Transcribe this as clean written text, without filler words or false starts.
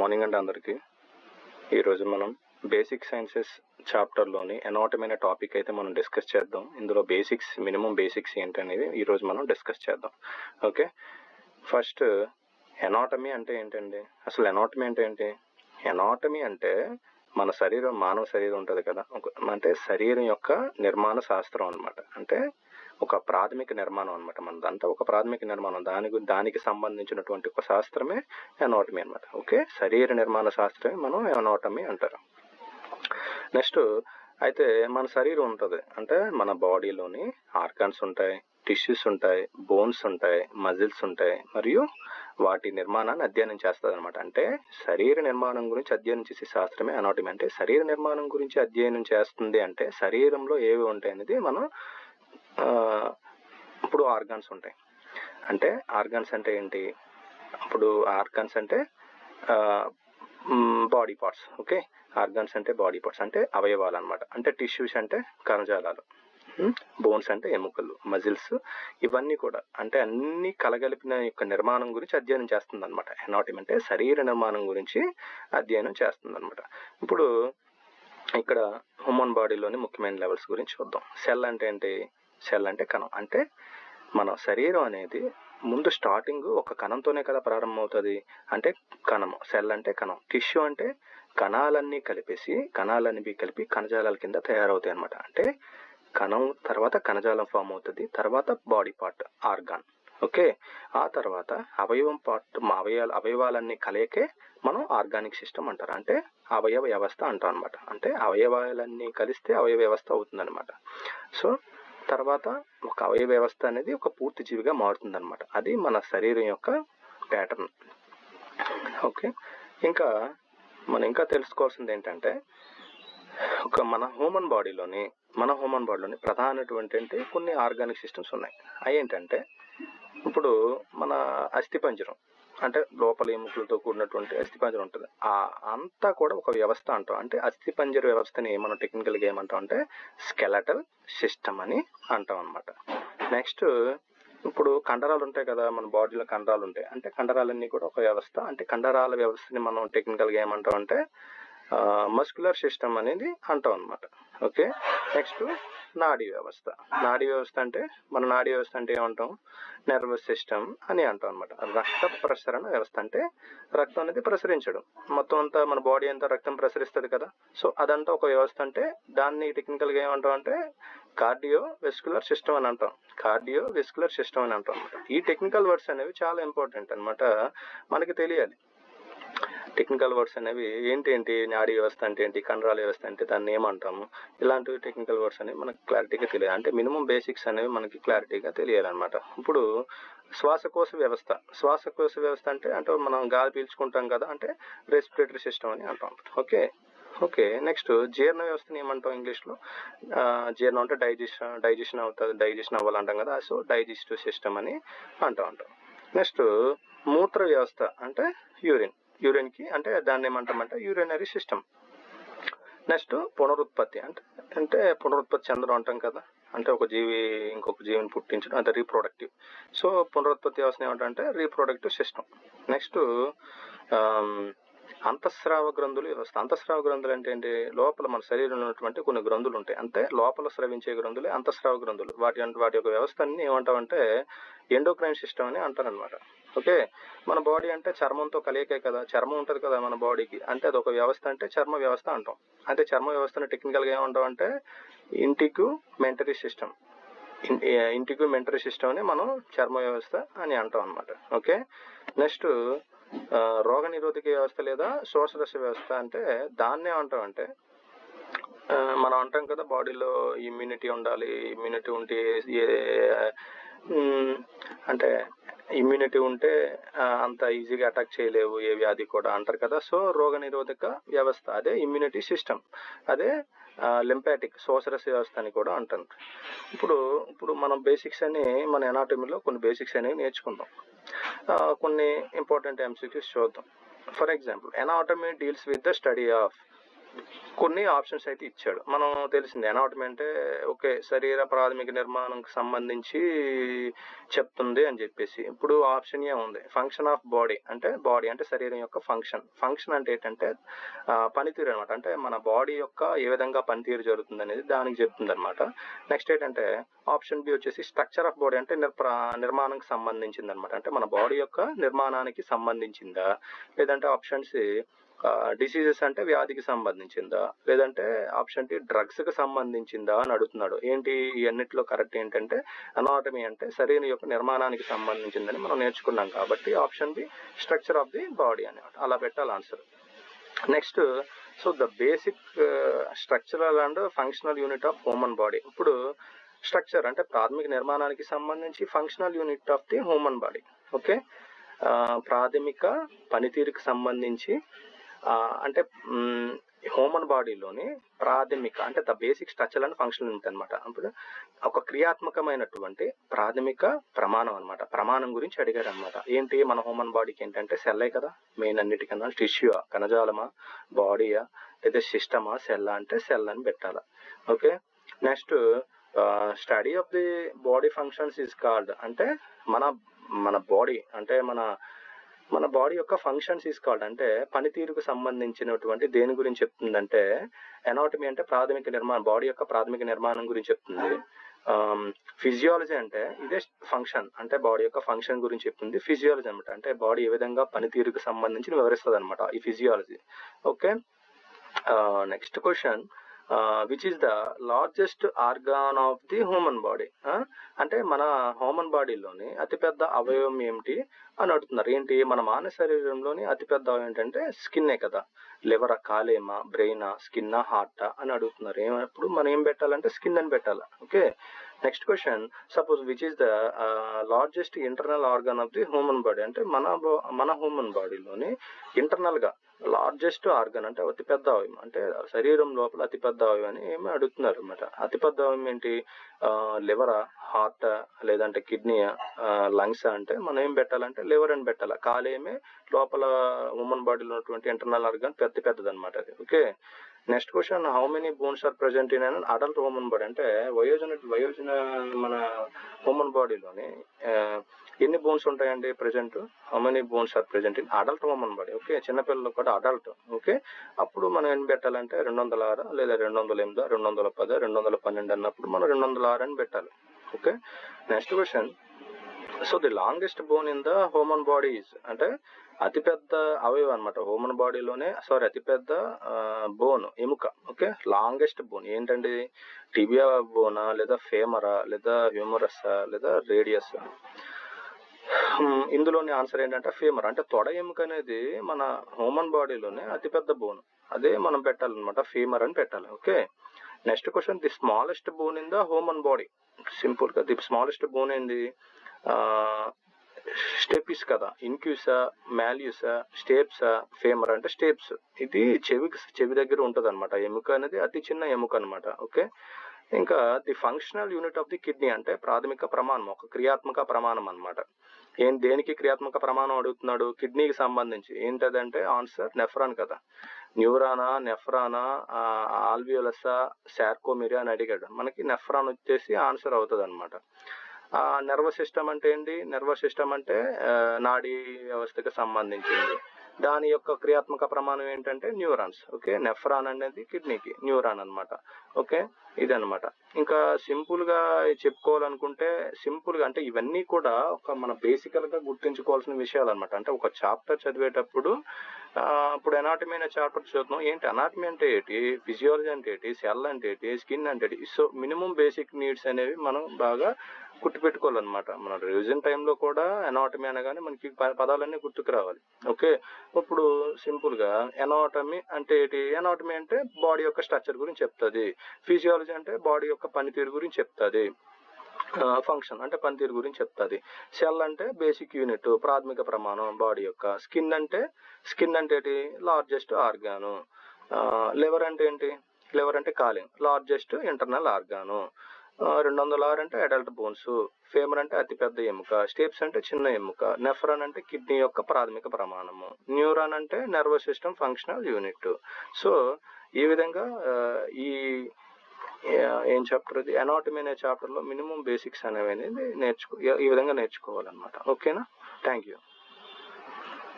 Morning అండి అందరికీ. ఈరోజు మనం బేసిక్ సైన్సెస్ చాప్టర్లోని ఎనాటమీ అనే టాపిక్ అయితే మనం డిస్కస్ చేద్దాం. ఇందులో మినిమం బేసిక్స్ ఏంటనేది ఈరోజు మనం డిస్కస్ చేద్దాం. ఓకే, ఫస్ట్ ఎనాటమీ అంటే ఏంటండి? అసలు ఎనాటమీ అంటే ఏంటి? ఎనాటమీ అంటే మానవ శరీరం ఉంటుంది కదా, అంటే శరీరం యొక్క నిర్మాణ శాస్త్రం అనమాట. అంటే ఒక ప్రాథమిక నిర్మాణం అనమాట. మనదంతా ఒక ప్రాథమిక నిర్మాణం. దానికి సంబంధించినటువంటి ఒక శాస్త్రమే ఎనాటమీ అనమాట. ఓకే, శరీర నిర్మాణ శాస్త్రమే మనం ఎనాటమీ అంటారు. నెక్స్ట్ అయితే మన శరీరం ఉంటుంది, అంటే మన బాడీలోని ఆర్గాన్స్ ఉంటాయి, టిష్యూస్ ఉంటాయి, బోన్స్ ఉంటాయి, మజిల్స్ ఉంటాయి, మరియు వాటి నిర్మాణాన్ని అధ్యయనం చేస్తుంది అనమాట. అంటే శరీర నిర్మాణం గురించి అధ్యయనం చేసే శాస్త్రమే ఎనాటమీ. అంటే శరీర నిర్మాణం గురించి అధ్యయనం చేస్తుంది అంటే శరీరంలో ఏవి ఉంటాయి అనేది మనం ఇప్పుడు ఆర్గాన్స్ ఉంటాయి. అంటే ఆర్గాన్స్ అంటే ఏంటి? ఇప్పుడు ఆర్గాన్స్ అంటే బాడీ పార్ట్స్. ఓకే, ఆర్గాన్స్ అంటే బాడీ పార్ట్స్, అంటే అవయవాలు అనమాట. అంటే టిష్యూస్ అంటే కణజాలాలు, బోన్స్ అంటే ఎముకలు, మజిల్స్, ఇవన్నీ కూడా అంటే అన్ని కలగలిపిన యొక్క నిర్మాణం గురించి అధ్యయనం చేస్తుంది అనమాట. ఎనాటమీ అంటే శరీర నిర్మాణం గురించి అధ్యయనం చేస్తుంది అనమాట. ఇప్పుడు ఇక్కడ హ్యూమన్ బాడీలోని ముఖ్యమైన లెవెల్స్ గురించి చూద్దాం. సెల్ అంటే ఏంటి? సెల్ అంటే కణం. అంటే మన శరీరం అనేది ముందు స్టార్టింగ్ ఒక కణంతోనే కదా ప్రారంభమవుతుంది. అంటే కణము, సెల్ అంటే కణం. టిష్యూ అంటే కణాలన్నీ కలిపి కణజాలాల కింద తయారవుతాయి అనమాట. అంటే కణం తర్వాత కణజాలం ఫామ్ అవుతుంది, తర్వాత బాడీ పార్ట్ ఆర్గాన్. ఓకే, ఆ తర్వాత అవయవాలన్నీ కలయికే మనం ఆర్గానిక్ సిస్టమ్ అంటారు. అంటే అవయవ వ్యవస్థ అంటాం అనమాట. అంటే అవయవాలన్నీ కలిస్తే అవయవ వ్యవస్థ అవుతుంది అనమాట. సో తర్వాత ఒక అవయవ వ్యవస్థ అనేది ఒక పూర్తి జీవిగా మారుతుంది అనమాట. అది మన శరీరం యొక్క ప్యాటర్న్. ఓకే, మనం ఇంకా తెలుసుకోవాల్సింది ఏంటంటే మన హ్యూమన్ బాడీలోని ప్రధానటువంటి కొన్ని ఆర్గానిక్ సిస్టమ్స్ ఉన్నాయి. అవి ఏంటంటే ఇప్పుడు మన అస్థిపంజరం, అంటే లోపల ఎముకలతో కూడినటువంటి అస్థిపంజరం ఉంటుంది. అంతా కూడా ఒక వ్యవస్థ అంటాం. అంటే అస్థిపంజర వ్యవస్థని మనం టెక్నికల్గా ఏమంటాం అంటే స్కెలటల్ సిస్టమ్ అని అంటాం అనమాట. నెక్స్ట్ ఇప్పుడు కండరాలు ఉంటాయి కదా, మన బాడీలో కండరాలు ఉంటాయి. అంటే కండరాలన్నీ కూడా ఒక వ్యవస్థ. అంటే కండరాల వ్యవస్థని మనం టెక్నికల్గా ఏమంటాం అంటే మస్కులర్ సిస్టమ్ అనేది అంటాం అనమాట. ఓకే, నెక్స్ట్ నాడీ వ్యవస్థ అంటే ఏమంటాం? నర్వస్ సిస్టమ్ అని అంటాం అనమాట. రక్త ప్రసరణ వ్యవస్థ అంటే రక్తం అనేది ప్రసరించడం, మొత్తం అంతా మన బాడీ అంతా రక్తం ప్రసరిస్తుంది కదా. సో అదంతా ఒక వ్యవస్థ. అంటే దాన్ని టెక్నికల్గా ఏమంటాం అంటే కార్డియోవెస్కులర్ సిస్టమ్ అని అంటాం అనమాట. ఈ టెక్నికల్ వర్డ్స్ అనేవి చాలా ఇంపార్టెంట్ అనమాట, మనకి తెలియాలి. టెక్నికల్ వర్డ్స్ అనేవి ఏంటి, నాడీ వ్యవస్థ అంటే ఏంటి, కండరాల వ్యవస్థ అంటే దాన్ని ఏమంటాము, ఇలాంటివి టెక్నికల్ వర్డ్స్ అనేవి మనకు క్లారిటీగా తెలియాలి. అంటే మినిమం బేసిక్స్ అనేవి మనకి క్లారిటీగా తెలియాలన్నమాట. ఇప్పుడు శ్వాసకోశ వ్యవస్థ అంటే మనం గాలి పీల్చుకుంటాం కదా, అంటే రెస్పిరేటరీ సిస్టమ్ అని అంటాం. ఓకే, నెక్స్ట్ జీర్ణ వ్యవస్థని ఏమంటాం ఇంగ్లీష్లో? జీర్ణం అంటే డైజెషన్ అవ్వాలంటాం కదా, సో డైజెస్టివ్ సిస్టమ్ అని అంటాం. నెక్స్ట్ మూత్ర వ్యవస్థ అంటే యూరిన్కి అంటే దాన్ని ఏమంటామంటే యూరినరీ సిస్టమ్. నెక్స్ట్ పునరుత్పత్తి అంటే పునరుత్పత్తి చెందడం అంటాం కదా, అంటే ఒక జీవి ఇంకొక జీవిని పుట్టించడం, అంటే రీప్రొడక్టివ్. సో పునరుత్పత్తి వ్యవస్థ ఏమంటే రీప్రొడక్టివ్ సిస్టమ్. నెక్స్ట్ అంతఃస్రావ గ్రంథులు వ్యవస్థ. అంతఃస్రావ గ్రంథులు అంటే ఏంటి? లోపల మన శరీరంలో ఉన్నటువంటి కొన్ని గ్రంథులు ఉంటాయి. అంటే లోపల స్రవించే గ్రంథులే అంతఃస్రావ గ్రంథులు. వాటి యొక్క వ్యవస్థని ఏమంటామంటే ఎండోక్రైన్ సిస్టమ్ అని అంటారనమాట. ఓకే, మన బాడీ అంటే చర్మంతో కలియకే కదా, చర్మం ఉంటుంది కదా మన బాడీకి, అంటే అదొక వ్యవస్థ. అంటే చర్మ వ్యవస్థ అంటాం. అంటే చర్మ వ్యవస్థను టెక్నికల్గా ఏమంటాం అంటే ఇంటిగ్యుమెంటరీ సిస్టమ్ అని మనం చర్మ వ్యవస్థ అని అంటాం అనమాట. ఓకే, నెక్స్ట్ రోగ నిరోధక వ్యవస్థ లేదా శోషరస వ్యవస్థ అంటే దాన్ని ఏమంటాం అంటే మనం అంటాం కదా బాడీలో ఇమ్యూనిటీ ఉండాలి, ఇమ్యూనిటీ ఉంటే అంటే ఇమ్యూనిటీ ఉంటే అంత ఈజీగా అటాక్ చేయలేవు ఏ వ్యాధి కూడా అంటారు కదా. సో రోగ నిరోధక వ్యవస్థ అదే ఇమ్యూనిటీ సిస్టమ్, అదే లింపాటిక్ శోషరస వ్యవస్థ అని కూడా అంటారు. ఇప్పుడు మనం మన ఎనాటమీలో కొన్ని బేసిక్స్ అనేవి నేర్చుకుందాం. కొన్ని ఇంపార్టెంట్ MCQs చూద్దాం. For example, anatomy deals with the study of కొన్ని ఆప్షన్స్ అయితే ఇచ్చాడు. మనం తెలిసింది ఎనాటమీ అంటే ఓకే శరీర ప్రాథమిక నిర్మాణంకి సంబంధించి చెప్తుంది అని చెప్పేసి. ఇప్పుడు ఆప్షన్ ఏ ఉంది, ఫంక్షన్ ఆఫ్ బాడీ అంటే శరీరం యొక్క ఫంక్షన్ అంటే ఏంటంటే పనితీరు అనమాట. అంటే మన బాడీ యొక్క ఏ విధంగా పనితీరు జరుగుతుంది అనేది దానికి చెప్తుంది అనమాట. నెక్స్ట్ ఏంటంటే ఆప్షన్ బి వచ్చేసి స్ట్రక్చర్ ఆఫ్ బాడీ అంటే నిర్మాణానికి సంబంధించింది అనమాట. అంటే మన బాడీ యొక్క నిర్మాణానికి సంబంధించిందా, లేదంటే ఆప్షన్ సి డిసీజెస్ అంటే వ్యాధికి సంబంధించిందా, లేదంటే ఆప్షన్ డి డ్రగ్స్ కి సంబంధించిందా అని అడుగుతున్నాడు. ఏంటి ఈ అన్నిటిలో కరెక్ట్ ఏంటంటే అనాటమీ అంటే శరీరం యొక్క నిర్మాణానికి సంబంధించిందని మనం నేర్చుకున్నాం కాబట్టి option B structure of the body అని అలా పెట్టాలి answer. Next so the basic structural and functional unit of human body. ఇప్పుడు స్ట్రక్చర్ అంటే ప్రాథమిక నిర్మాణానికి సంబంధించి, functional unit of the human body. Okay, ప్రాథమిక పనితీరుకి సంబంధించి అంటే హ్యూమన్ బాడీలోని ప్రాథమిక అంటే the basic structure and functional unit అనమాట. అప్పుడు ఒక క్రియాత్మకమైనటువంటి ప్రాథమిక ప్రమాణం అనమాట. ప్రమాణం గురించి అడిగారు అనమాట. ఏంటి మన హ్యూమన్ బాడీకి ఏంటంటే సెల్లే కదా మెయిన్ అన్నిటికన్నా. టిష్యూ కణజాలమా, బాడీయా, లేదా సిస్టమా, సెల్ అంటే సెల్ అని పెట్టాలా. Okay, next study of the body functions is called అంటే మన బాడీ అంటే మన బాడీ యొక్క ఫంక్షన్స్ ఈజ్ కాల్డ్ అంటే పనితీరుకు సంబంధించినటువంటి దేని గురించి చెప్తుందంటే ఎనాటమీ అంటే ప్రాథమిక నిర్మాణం, బాడీ యొక్క ప్రాథమిక నిర్మాణం గురించి చెప్తుంది. ఫిజియాలజీ అంటే ఇదే ఫంక్షన్ అంటే బాడీ యొక్క ఫంక్షన్ గురించి చెప్తుంది. ఫిజియాలజీ అనమాట అంటే బాడీ ఏ విధంగా పనితీరుకు సంబంధించి వివరిస్తుంది అనమాట ఈ physiology. Okay, next question which is the largest organ of the human body. అంటే మన హ్యూమన్ బాడీలోని అతిపెద్ద అవయవం ఏమిటి అని అడుగుతున్నారు. ఏంటి మన మానవ శరీరంలోని అతిపెద్ద అవయవం ఏంటంటే స్కిన్నే కదా. లివరా, కాలేమా, బ్రెయినా, స్కిన్నా, హార్టా అని అడుగుతున్నారు. ఏమప్పుడు మనం ఏం పెట్టాలంటే స్కిన్ అని పెట్టాలి. Okay, next question suppose which is the largest internal organ of the human body. అంటే మన హ్యూమన్ బాడీలోని ఇంటర్నల్ గా లార్జెస్ట్ ఆర్గన్ అంటే అతిపెద్ద అవయవం అంటే శరీరం లోపల అతిపెద్ద అవయవం అని ఏమి అడుగుతున్నారు అనమాట. అతిపెద్ద అవయవం ఏంటి, లివరా, హార్ట్, లేదంటే కిడ్నీ, లంగ్స్ అంటే మనం ఏం పెట్టాలంటే లివర్ అని పెట్టాలి. కాలేమే లోపల హ్యూమన్ బాడీలో ఉన్నటువంటి ఇంటర్నల్ ఆర్గన్ పెద్దది అనమాట అది. Okay, next question how many bones are present in an adult human body. అంటే వయోజన మన హ్యూమన్ బాడీలోని ఎన్ని బోన్స్ ఉంటాయండి present. How many bones are present in adult human body. Okay, చిన్నపిల్లలు కూడా అడల్ట్. ఓకే, అప్పుడు మనం ఏం పెట్టాలంటే 206 లేదా 208, 210, 212 అన్నప్పుడు మనం 206 అని పెట్టాలి. Okay, next question so the longest bone in the human body is అంటే అతిపెద్ద అవయవం అనమాట హ్యూమన్ బాడీలోనే. అతిపెద్ద బోన్ ఎముక. ఓకే, లాంగెస్ట్ బోన్ ఏంటండి, టిబియా బోనా, లేదా ఫేమరా, లేదా హ్యూమరస్, లేదా రేడియస్. ఇందులోని ఆన్సర్ ఏంటంటే ఫేమర్ అంటే తొడ ఎముక అనేది మన హ్యూమన్ బాడీలోనే అతిపెద్ద బోన్. అదే మనం పెట్టాలన్నమాట, ఫేమర్ అని పెట్టాలి. Okay, next question the smallest bone in the human body. Simple గా ది స్మాలెస్ట్ బోన్ ఏంది, స్టెపిస్ కదా. ఇన్క్యూసా, మాల్యూసా, స్టేప్సా, ఫేమర్ అంటే స్టేప్స్. ఇది చెవి దగ్గర ఉంటది అనమాట. ఎముక అనేది అతి చిన్న ఎముక అనమాట. ఓకే, ఇంకా the functional unit of the kidney అంటే ప్రాథమిక ప్రమాణం, ఒక క్రియాత్మక ప్రమాణం అనమాట. దేనికి క్రియాత్మక ప్రమాణం అడుగుతున్నాడు, కిడ్నీకి సంబంధించి. ఏంటదంటే ఆన్సర్ నెఫ్రాన్ కదా. న్యూరానా, నెఫ్రానా, ఆల్వియోలసా, శార్కోమిరియా అని అడిగాడు. మనకి నెఫ్రాన్ వచ్చేసి ఆన్సర్ అవుతుంది అనమాట. నర్వస్ సిస్టమ్ అంటే ఏంటి, నర్వస్ సిస్టమ్ అంటే నాడీ వ్యవస్థకి సంబంధించింది. దాని యొక్క క్రియాత్మక ప్రమాణం ఏంటంటే న్యూరాన్స్. ఓకే, నెఫ్రాన్ అనేది కిడ్నీకి న్యూరాన్ అనమాట. ఓకే, ఇదనమాట. ఇంకా సింపుల్ గా చెప్పుకోవాలనుకుంటే సింపుల్ గా అంటే ఇవన్నీ కూడా ఒక మన బేసికల్ గా గుర్తుంచుకోవాల్సిన విషయాలు అనమాట. అంటే ఒక చాప్టర్ చదివేటప్పుడు ఇప్పుడు అనాటమీ అనే చాప్టర్ చదువుతున్నాం. ఏంటి అనాటమీ అంటే ఏంటి, ఫిజియాలజీ అంటే ఏంటి, సెల్ అంటే ఏంటి, స్కిన్ అంటే ఏంటి. సో మినిమం బేసిక్ నీడ్స్ అనేవి మనం బాగా గుర్తుపెట్టుకోవాలన్నమాట. మన రివిజన్ టైంలో కూడా అనాటమీ అనగానే మనకి పదాలన్నీ గుర్తుకు రావాలి. ఓకే, ఇప్పుడు సింపుల్ గా అనాటమీ అంటే ఏంటి, అనాటమీ అంటే బాడీ యొక్క స్ట్రక్చర్ గురించి చెప్తుంది. ఫిజియాలజీ అంటే బాడీ యొక్క పనితీరు గురించి చెప్తుంది. ఫంక్షన్ అంటే పనితీరు గురించి చెప్తుంది. సెల్ అంటే బేసిక్ యూనిట్, ప్రాథమిక ప్రమాణం బాడీ యొక్క. స్కిన్ అంటే ఏంటి, లార్జెస్ట్ ఆర్గాను. లివర్ అంటే ఏంటి, లివర్ అంటే కాలింగ్, లార్జెస్ట్ ఇంటర్నల్ ఆర్గాను. 206 అంటే అడల్ట్ బోన్స్, ఫేమర్ అంటే అతిపెద్ద ఎముక, స్టేప్స్ అంటే చిన్న ఎముక, నెఫ్రాన్ అంటే కిడ్నీ యొక్క ప్రాథమిక ప్రమాణము, న్యూరాన్ అంటే nervous system functional unit. So ఈ విధంగా ఈ ఏం చాప్టర్ ఇది, అనాటమీ అనే చాప్టర్లో మినిమం బేసిక్స్ అనేవి అనేది ఈ విధంగా నేర్చుకోవాలన్నమాట. ఓకేనా? Thank you.